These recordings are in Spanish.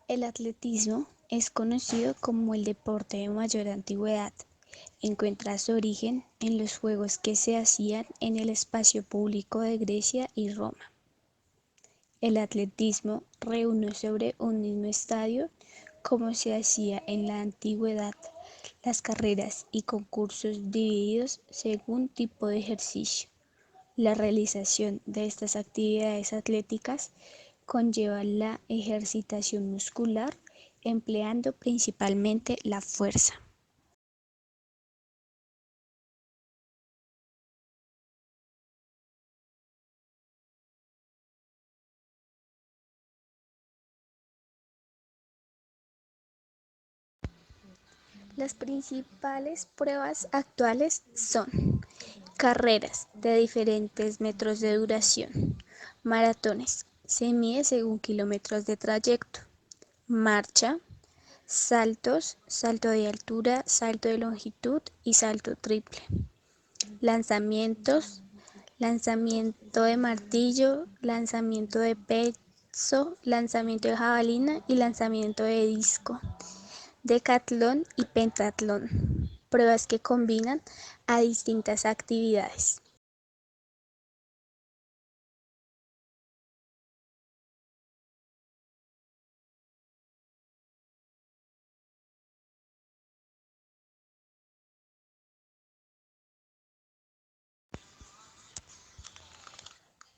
El atletismo es conocido como el deporte de mayor antigüedad. Encuentra su origen en los juegos que se hacían en el espacio público de Grecia y Roma. El atletismo reúne sobre un mismo estadio, como se hacía en la antigüedad, las carreras y concursos divididos según tipo de ejercicio. La realización de estas actividades atléticas conlleva la ejercitación muscular, empleando principalmente la fuerza. Las principales pruebas actuales son carreras de diferentes metros de duración, maratones, se mide según kilómetros de trayecto, marcha, saltos, salto de altura, salto de longitud y salto triple. Lanzamientos, lanzamiento de martillo, lanzamiento de peso, lanzamiento de jabalina y lanzamiento de disco. Decatlón y pentatlón, pruebas que combinan a distintas actividades.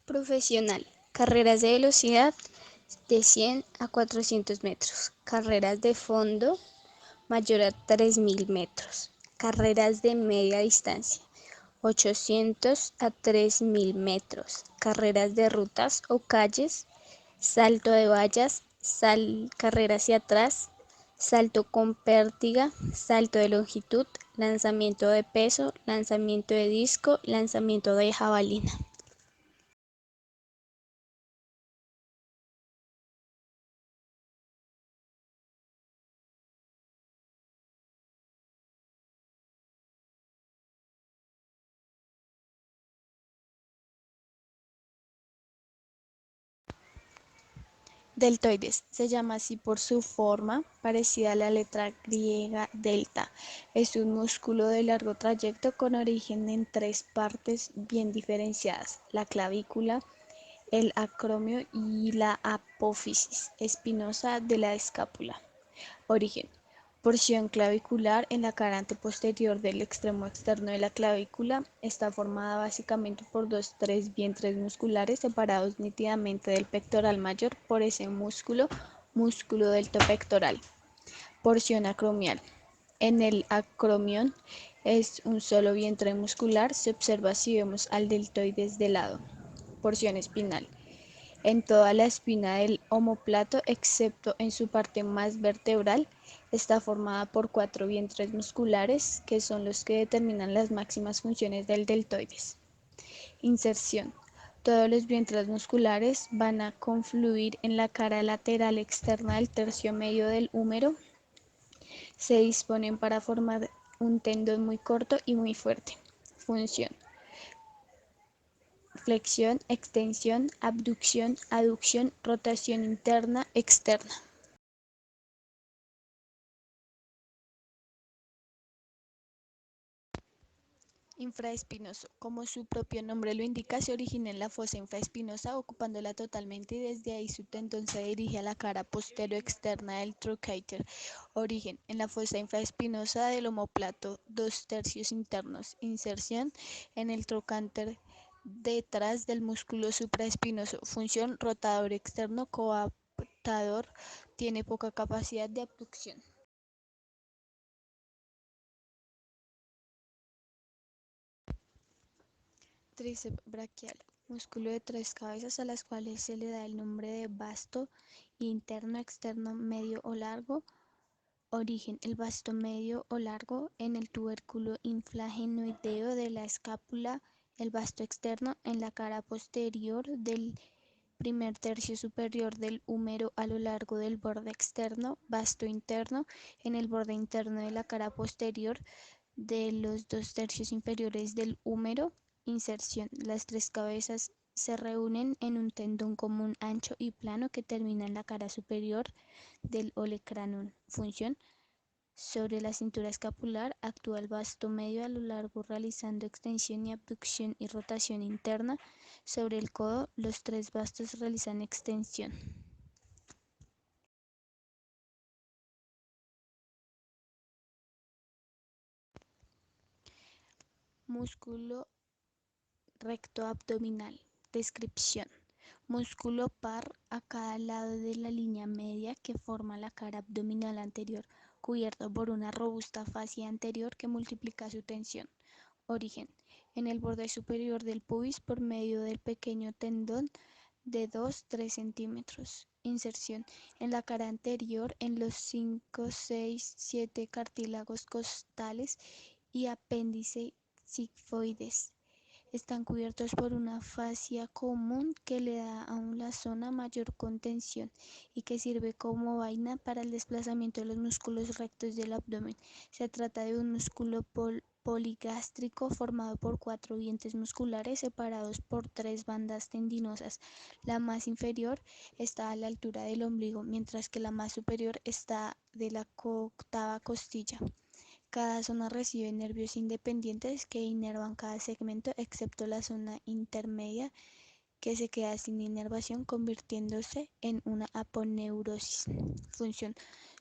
Profesional, carreras de velocidad de 100 a 400 metros, carreras de fondo mayor a 3000 metros, carreras de media distancia 800 a 3000 metros, carreras de rutas o calles, salto de vallas, carrera hacia atrás, salto con pértiga, salto de longitud, lanzamiento de peso, lanzamiento de disco, lanzamiento de jabalina. Deltoides se llama así por su forma parecida a la letra griega delta. Es un músculo de largo trayecto con origen en tres partes bien diferenciadas: la clavícula, el acromio y la apófisis espinosa de la escápula. Origen: porción clavicular en la cara anteposterior del extremo externo de la clavícula. Está formada básicamente por tres vientres musculares separados nítidamente del pectoral mayor por ese músculo delto pectoral. Porción acromial: en el acromion es un solo vientre muscular. Se observa si vemos al deltoides de lado. Porción espinal: en toda la espina del omóplato, excepto en su parte más vertebral, está formada por cuatro vientres musculares, que son los que determinan las máximas funciones del deltoides. Inserción: todos los vientres musculares van a confluir en la cara lateral externa del tercio medio del húmero. Se disponen para formar un tendón muy corto y muy fuerte. Función: flexión, extensión, abducción, aducción, rotación interna, externa. Infraespinoso: como su propio nombre lo indica, se origina en la fosa infraespinosa, ocupándola totalmente, y desde ahí su tendón se dirige a la cara postero-externa del trocánter. Origen: en la fosa infraespinosa del omóplato, 2/3 internos. Inserción: en el trocánter detrás del músculo supraespinoso. Función: rotador externo, coaptador, tiene poca capacidad de abducción. Tríceps braquial: músculo de tres cabezas a las cuales se le da el nombre de vasto interno, externo, medio o largo. Origen: el vasto medio o largo en el tubérculo infragenoideo de la escápula. El vasto externo en la cara posterior del primer tercio superior del húmero a lo largo del borde externo. Vasto interno en el borde interno de la cara posterior de los 2/3 inferiores del húmero. Inserción: las tres cabezas se reúnen en un tendón común ancho y plano que termina en la cara superior del olecranon. Función: sobre la cintura escapular actúa el vasto medio a lo largo realizando extensión y abducción y rotación interna. Sobre el codo los tres vastos realizan extensión. Músculo recto abdominal. Descripción: músculo par a cada lado de la línea media que forma la cara abdominal anterior, cubierto por una robusta fascia anterior que multiplica su tensión. Origen: en el borde superior del pubis por medio del pequeño tendón de 2-3 centímetros. Inserción: en la cara anterior en los 5, 6, 7 cartílagos costales y apéndice sigmoides. Están cubiertos por una fascia común que le da a la zona mayor contención y que sirve como vaina para el desplazamiento de los músculos rectos del abdomen. Se trata de un músculo poligástrico formado por 4 vientres musculares separados por 3 bandas tendinosas. La más inferior está a la altura del ombligo, mientras que la más superior está de la octava costilla. Cada zona recibe nervios independientes que inervan cada segmento, excepto la zona intermedia, que se queda sin inervación, convirtiéndose en una aponeurosis. Función: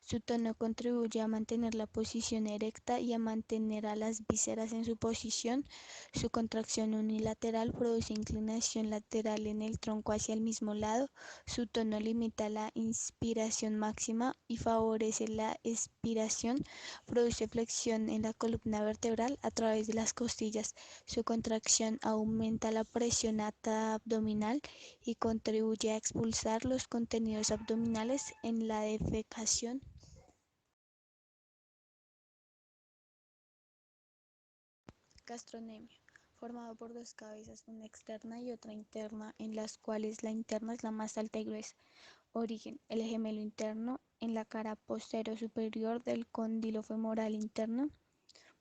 su tono contribuye a mantener la posición erecta y a mantener a las vísceras en su posición. Su contracción unilateral produce inclinación lateral en el tronco hacia el mismo lado. Su tono limita la inspiración máxima y favorece la expiración. Produce flexión en la columna vertebral a través de las costillas. Su contracción aumenta la presión abdominal y contribuye a expulsar los contenidos abdominales en la defecación. Gastronemio: formado por dos cabezas, una externa y otra interna, en las cuales la interna es la más alta y gruesa. Origen: el gemelo interno en la cara posterior superior del cóndilo femoral interno,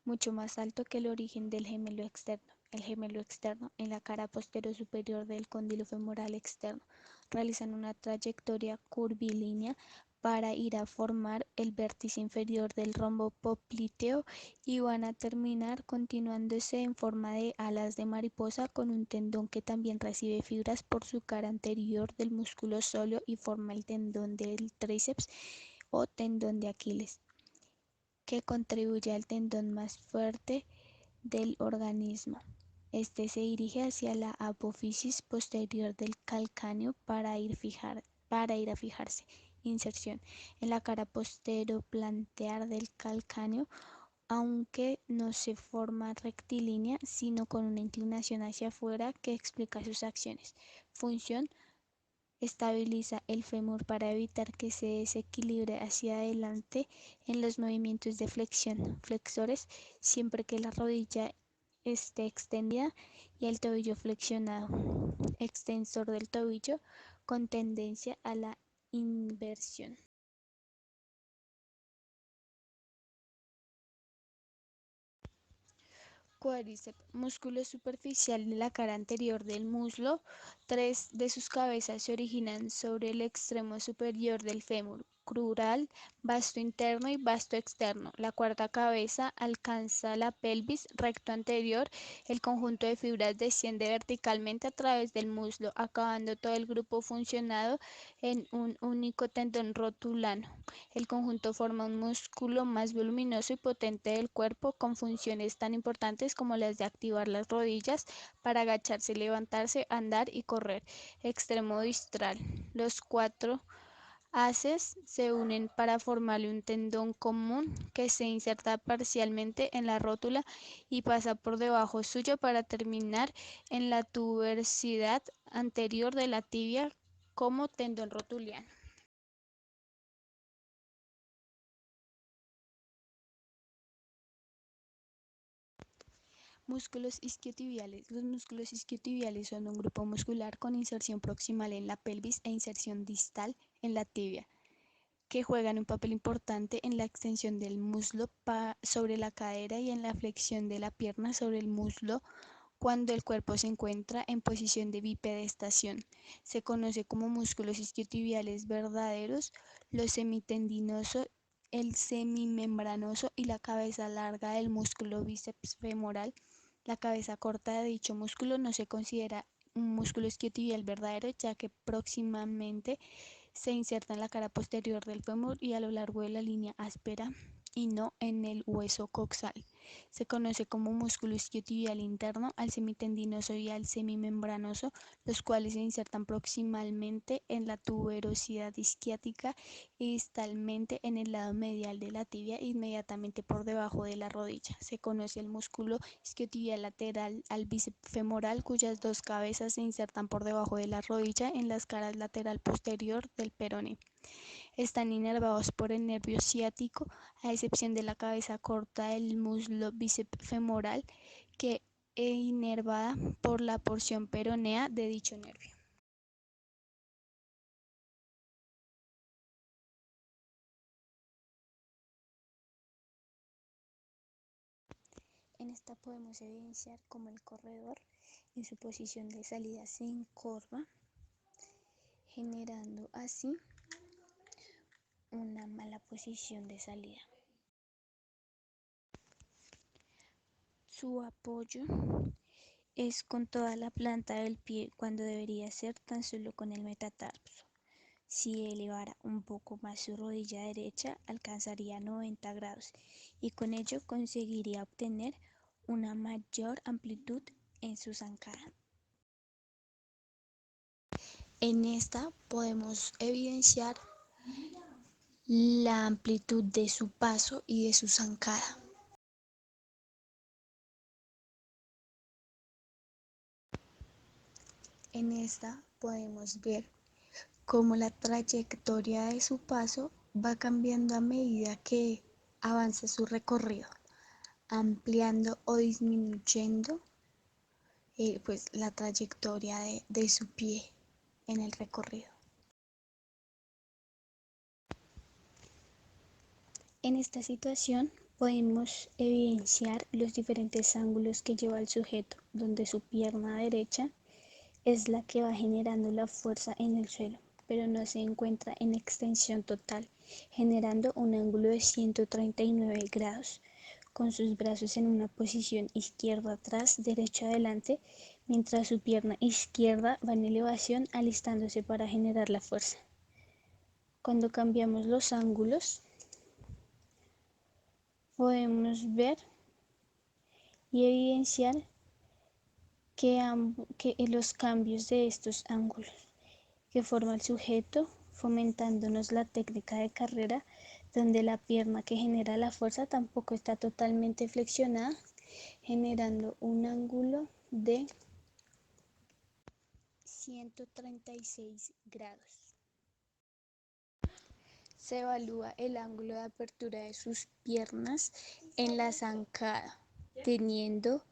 mucho más alto que el origen del gemelo externo. El gemelo externo en la cara posterior superior del cóndilo femoral externo realizan una trayectoria curvilínea para ir a formar el vértice inferior del rombo popliteo y van a terminar continuándose en forma de alas de mariposa con un tendón que también recibe fibras por su cara anterior del músculo sóleo y forma el tendón del tríceps o tendón de Aquiles, que contribuye al tendón más fuerte del organismo. Este se dirige hacia la apófisis posterior del calcáneo para ir a fijarse. Inserción: en la cara posteroplantar del calcáneo, aunque no se forma rectilínea, sino con una inclinación hacia afuera que explica sus acciones. Función: estabiliza el fémur para evitar que se desequilibre hacia adelante en los movimientos de flexión flexores, siempre que la rodilla esté extendida y el tobillo flexionado. Extensor del tobillo con tendencia a la inversión. Cuádriceps: músculo superficial de la cara anterior del muslo. Tres de sus cabezas se originan sobre el extremo superior del fémur, crural, vasto interno y vasto externo. La cuarta cabeza alcanza la pelvis, recto anterior. El conjunto de fibras desciende verticalmente a través del muslo, acabando todo el grupo funcionado en un único tendón rotulano. El conjunto forma un músculo más voluminoso y potente del cuerpo, con funciones tan importantes como las de activar las rodillas para agacharse, levantarse, andar y correr. Extremo distal: los 4 haces se unen para formar un tendón común que se inserta parcialmente en la rótula y pasa por debajo suyo para terminar en la tuberosidad anterior de la tibia como tendón rotuliano. Músculos isquiotibiales. Los músculos isquiotibiales son un grupo muscular con inserción proximal en la pelvis e inserción distal en la tibia, que juegan un papel importante en la extensión del muslo sobre la cadera y en la flexión de la pierna sobre el muslo Cuando el cuerpo se encuentra en posición de bipedestación, se conoce como músculos isquiotibiales verdaderos, los semitendinoso, el semimembranoso y la cabeza larga del músculo bíceps femoral. La cabeza corta de dicho músculo no se considera un músculo isquiotibial verdadero, ya que próximamente se inserta en la cara posterior del fémur y a lo largo de la línea áspera y no en el hueso coxal. Se conoce como músculo isquiotibial interno al semitendinoso y al semimembranoso, los cuales se insertan proximalmente en la tuberosidad isquiática y distalmente en el lado medial de la tibia, inmediatamente por debajo de la rodilla. Se conoce el músculo isquiotibial lateral al bíceps femoral, cuyas dos cabezas se insertan por debajo de la rodilla en las caras lateral posterior del peroné. Están inervados por el nervio ciático, a excepción de la cabeza corta del muslo bíceps femoral, que es inervada por la porción peronea de dicho nervio. En esta podemos evidenciar cómo el corredor en su posición de salida se encorva, generando así una mala posición de salida. Su apoyo es con toda la planta del pie cuando debería ser tan solo con el metatarso. Si elevara un poco más su rodilla derecha, alcanzaría 90 grados y con ello conseguiría obtener una mayor amplitud en su zancada. En esta podemos evidenciar la amplitud de su paso y de su zancada. En esta podemos ver cómo la trayectoria de su paso va cambiando a medida que avanza su recorrido, ampliando o disminuyendo pues la trayectoria de su pie en el recorrido. En esta situación podemos evidenciar los diferentes ángulos que lleva el sujeto, donde su pierna derecha es la que va generando la fuerza en el suelo, pero no se encuentra en extensión total, generando un ángulo de 139 grados, con sus brazos en una posición izquierda atrás, derecho adelante, mientras su pierna izquierda va en elevación alistándose para generar la fuerza. Cuando cambiamos los ángulos, podemos ver y evidenciar que los cambios de estos ángulos que forma el sujeto, fomentándonos la técnica de carrera, donde la pierna que genera la fuerza tampoco está totalmente flexionada, generando un ángulo de 136 grados. Se evalúa el ángulo de apertura de sus piernas en la zancada, teniendo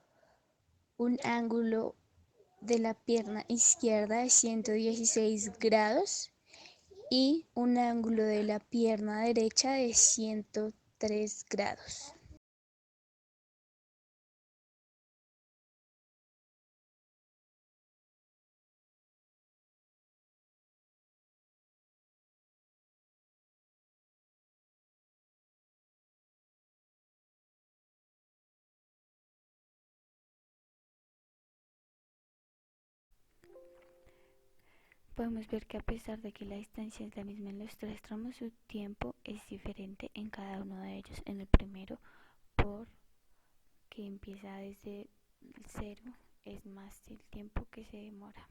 un ángulo de la pierna izquierda de 116 grados y un ángulo de la pierna derecha de 103 grados. Podemos ver que a pesar de que la distancia es la misma en los tres tramos, su tiempo es diferente en cada uno de ellos. En el primero, por que empieza desde el cero, es más el tiempo que se demora.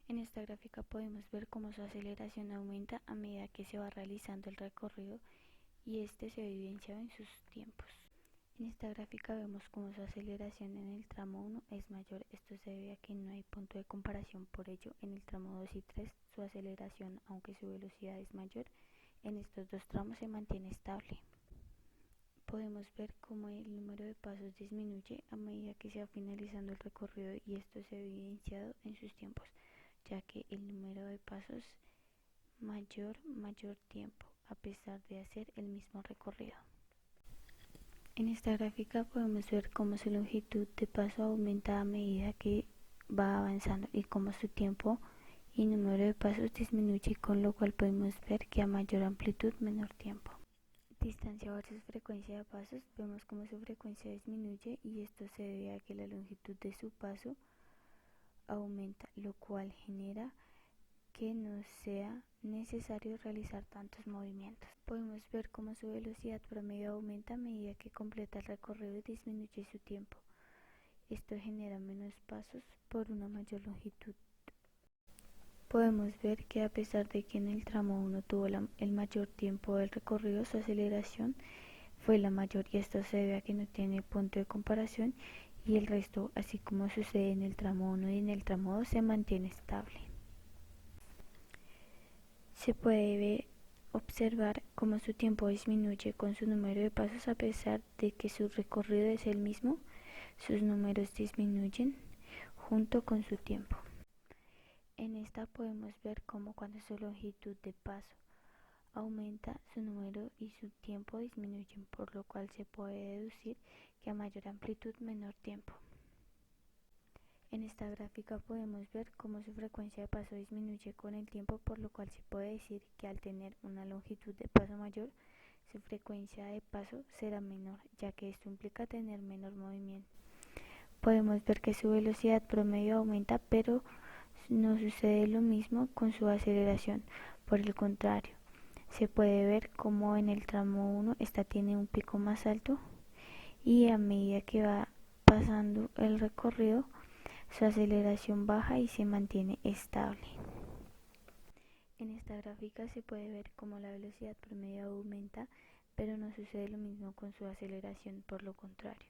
En esta gráfica podemos ver cómo su aceleración aumenta a medida que se va realizando el recorrido y este se ve evidenciado en sus tiempos. En esta gráfica vemos cómo su aceleración en el tramo 1 es mayor. Esto se debe a que no hay punto de comparación, por ello en el tramo 2 y 3 su aceleración, aunque su velocidad es mayor, en estos dos tramos se mantiene estable. Podemos ver cómo el número de pasos disminuye a medida que se va finalizando el recorrido y esto se ve evidenciado en sus tiempos, ya que el número de pasos mayor tiempo a pesar de hacer el mismo recorrido. En esta gráfica podemos ver cómo su longitud de paso aumenta a medida que va avanzando y cómo su tiempo y número de pasos disminuye, con lo cual podemos ver que a mayor amplitud, menor tiempo. Distancia versus frecuencia de pasos, vemos cómo su frecuencia disminuye y esto se debe a que la longitud de su paso aumenta, lo cual genera que no sea necesario realizar tantos movimientos. Podemos ver cómo su velocidad promedio aumenta a medida que completa el recorrido y disminuye su tiempo. Esto genera menos pasos por una mayor longitud. Podemos ver que a pesar de que en el tramo 1 tuvo el mayor tiempo del recorrido, su aceleración fue la mayor y esto se debe a que no tiene punto de comparación y el resto, así como sucede en el tramo 1 y en el tramo 2, se mantiene estable. Se puede observar cómo su tiempo disminuye con su número de pasos a pesar de que su recorrido es el mismo, sus números disminuyen junto con su tiempo. En esta podemos ver cómo cuando su longitud de paso aumenta, su número y su tiempo disminuyen, por lo cual se puede deducir que a mayor amplitud, menor tiempo. En esta gráfica podemos ver cómo su frecuencia de paso disminuye con el tiempo, por lo cual se puede decir que al tener una longitud de paso mayor, su frecuencia de paso será menor, ya que esto implica tener menor movimiento. Podemos ver que su velocidad promedio aumenta, pero no sucede lo mismo con su aceleración. Por el contrario, se puede ver como en el tramo 1 esta tiene un pico más alto y a medida que va pasando el recorrido, su aceleración baja y se mantiene estable. En esta gráfica se puede ver cómo la velocidad promedio aumenta, pero no sucede lo mismo con su aceleración, por lo contrario.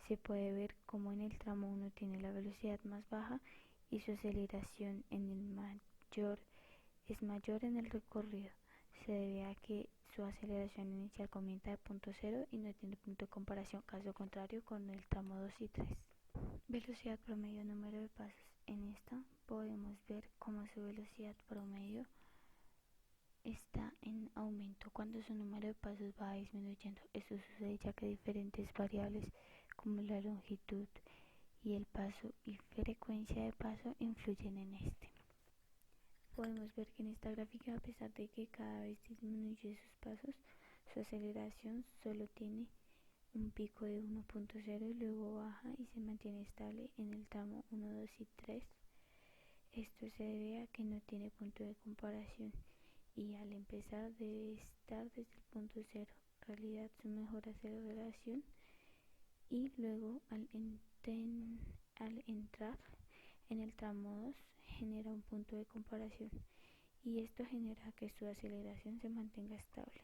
Se puede ver cómo en el tramo 1 tiene la velocidad más baja y su aceleración es mayor en el recorrido. Se debe a que su aceleración inicial comienza de punto cero y no tiene punto de comparación, caso contrario con el tramo 2 y 3. Velocidad promedio, número de pasos. En esta podemos ver cómo su velocidad promedio está en aumento cuando su número de pasos va disminuyendo. Esto sucede ya que diferentes variables como la longitud y el paso y frecuencia de paso influyen en este. Podemos ver que en esta gráfica, a pesar de que cada vez disminuye sus pasos, su aceleración solo tiene un pico de 1.0 y luego baja y se mantiene estable en el tramo 1, 2 y 3. Esto se debe a que no tiene punto de comparación y al empezar debe estar desde el punto cero, realidad su mejor aceleración, y luego al entrar en el tramo 2 genera un punto de comparación y esto genera que su aceleración se mantenga estable.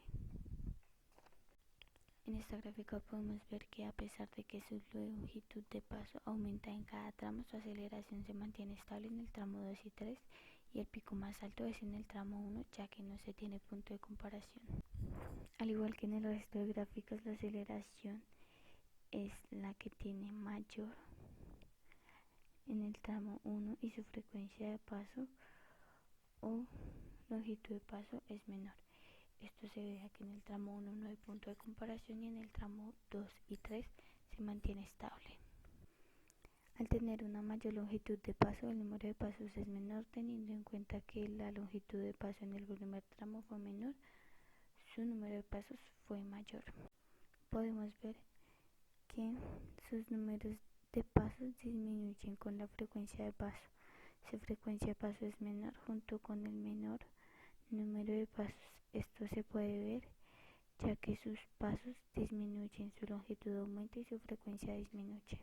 En esta gráfica podemos ver que a pesar de que su longitud de paso aumenta en cada tramo, su aceleración se mantiene estable en el tramo 2 y 3 y el pico más alto es en el tramo 1, ya que no se tiene punto de comparación. Al igual que en el resto de gráficas, la aceleración es la que tiene mayor en el tramo 1 y su frecuencia de paso o longitud de paso es menor. Esto se debe a que en el tramo 1 no hay punto de comparación y en el tramo 2 y 3 se mantiene estable. Al tener una mayor longitud de paso, el número de pasos es menor, teniendo en cuenta que la longitud de paso en el primer tramo fue menor, su número de pasos fue mayor. Podemos ver que sus números de pasos disminuyen con la frecuencia de paso. Su frecuencia de paso es menor junto con el menor número de pasos. Esto se puede ver ya que sus pasos disminuyen, su longitud aumenta y su frecuencia disminuye.